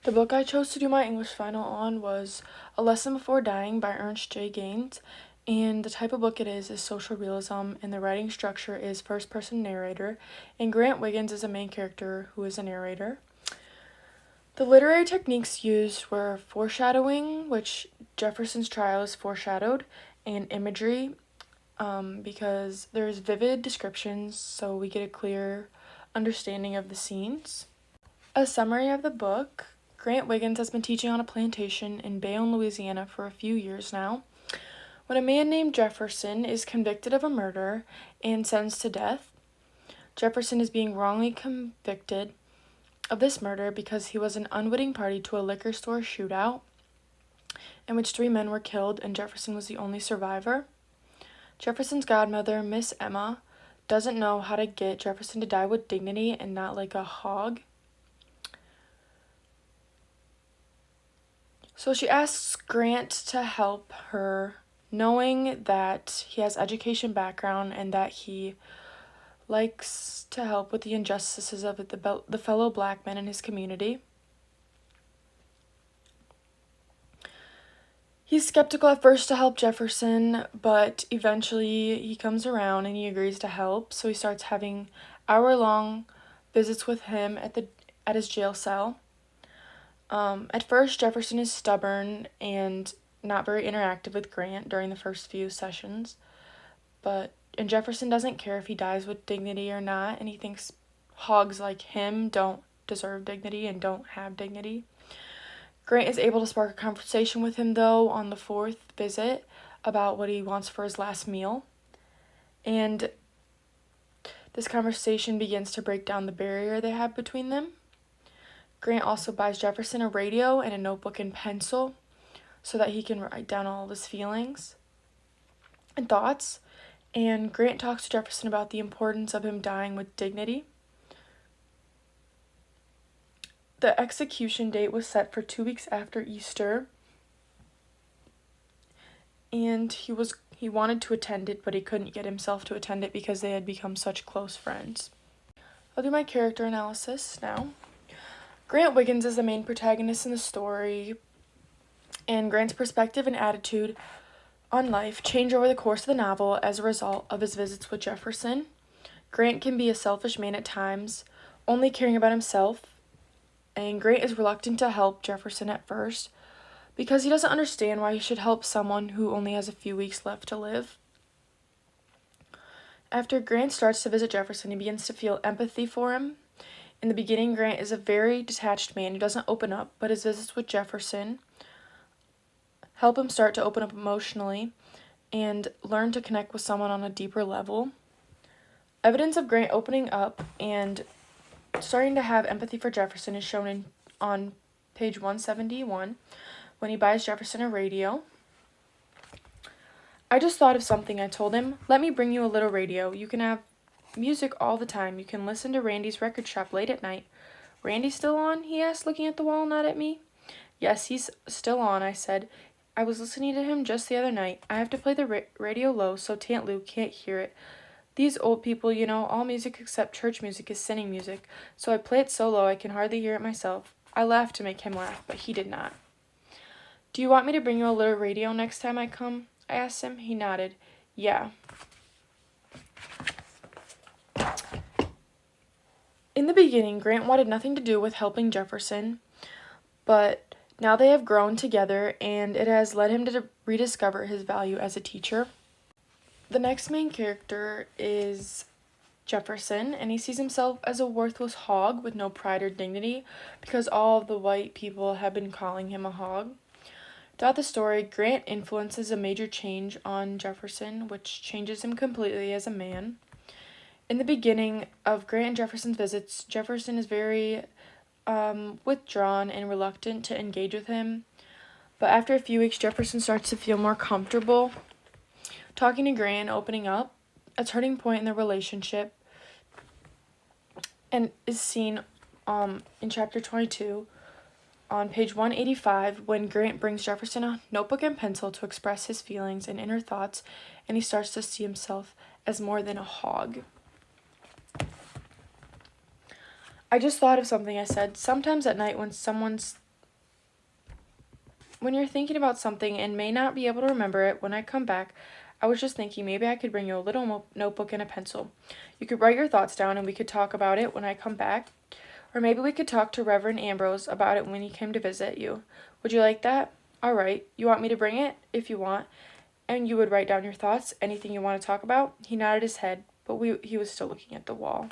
The book I chose to do my English final on was A Lesson Before Dying by Ernest J. Gaines, and the type of book it is social realism, and the writing structure is first-person narrator, and Grant Wiggins is a main character who is a narrator. The literary techniques used were foreshadowing, which Jefferson's trial is foreshadowed, and imagery, because there's vivid descriptions, so we get a clear understanding of the scenes. A summary of the book. Grant Wiggins has been teaching on a plantation in Bayonne, Louisiana for a few years now, when a man named Jefferson is convicted of a murder and sentenced to death. Jefferson is being wrongly convicted of this murder because he was an unwitting party to a liquor store shootout in which 3 men were killed, and Jefferson was the only survivor. Jefferson's godmother, Miss Emma, doesn't know how to get Jefferson to die with dignity and not like a hog. So she asks Grant to help her, knowing that he has education background and that he likes to help with the injustices of the fellow black men in his community. He's skeptical at first to help Jefferson, but eventually he comes around and he agrees to help, so he starts having hour-long visits with him at his jail cell. At first, Jefferson is stubborn and not very interactive with Grant during the first few sessions, and Jefferson doesn't care if he dies with dignity or not, and he thinks hogs like him don't deserve dignity and don't have dignity. Grant is able to spark a conversation with him, though, on the 4th visit about what he wants for his last meal, and this conversation begins to break down the barrier they have between them. Grant also buys Jefferson a radio and a notebook and pencil so that he can write down all of his feelings and thoughts. And Grant talks to Jefferson about the importance of him dying with dignity. The execution date was set for 2 weeks after Easter, and he wanted to attend it, but he couldn't get himself to attend it because they had become such close friends. I'll do my character analysis now. Grant Wiggins is the main protagonist in the story, and Grant's perspective and attitude on life change over the course of the novel as a result of his visits with Jefferson. Grant can be a selfish man at times, only caring about himself, and Grant is reluctant to help Jefferson at first because he doesn't understand why he should help someone who only has a few weeks left to live. After Grant starts to visit Jefferson, he begins to feel empathy for him. In the beginning, Grant is a very detached man who doesn't open up, but his visits with Jefferson help him start to open up emotionally and learn to connect with someone on a deeper level. Evidence of Grant opening up and starting to have empathy for Jefferson is shown on page 171 when he buys Jefferson a radio. I just thought of something, I told him. Let me bring you a little radio. You can have music all the time. You can listen to Randy's record shop late at night. Randy's still on? He asked, looking at the wall, not at me. Yes, he's still on, I said. I was listening to him just the other night. I have to play the radio low so Tant Lou can't hear it. These old people, all music except church music is sinning music, so I play it so low I can hardly hear it myself. I laughed to make him laugh, but he did not. Do you want me to bring you a little radio next time I come? I asked him. He nodded. Yeah. In the beginning, Grant wanted nothing to do with helping Jefferson, but now they have grown together, and it has led him to rediscover his value as a teacher. The next main character is Jefferson, and he sees himself as a worthless hog with no pride or dignity because all of the white people have been calling him a hog. Throughout the story, Grant influences a major change on Jefferson, which changes him completely as a man. In the beginning of Grant and Jefferson's visits, Jefferson is very withdrawn and reluctant to engage with him. But after a few weeks, Jefferson starts to feel more comfortable talking to Grant, opening up. A turning point in their relationship and is seen in chapter 22 on page 185 when Grant brings Jefferson a notebook and pencil to express his feelings and inner thoughts, and he starts to see himself as more than a hog. I just thought of something, I said. Sometimes at night when someone's when you're thinking about something and may not be able to remember it when I come back, I was just thinking maybe I could bring you a little notebook and a pencil. You could write your thoughts down and we could talk about it when I come back. Or maybe we could talk to Reverend Ambrose about it when he came to visit you. Would you like that? All right. You want me to bring it? If you want. And you would write down your thoughts, anything you want to talk about? He nodded his head, but he was still looking at the wall.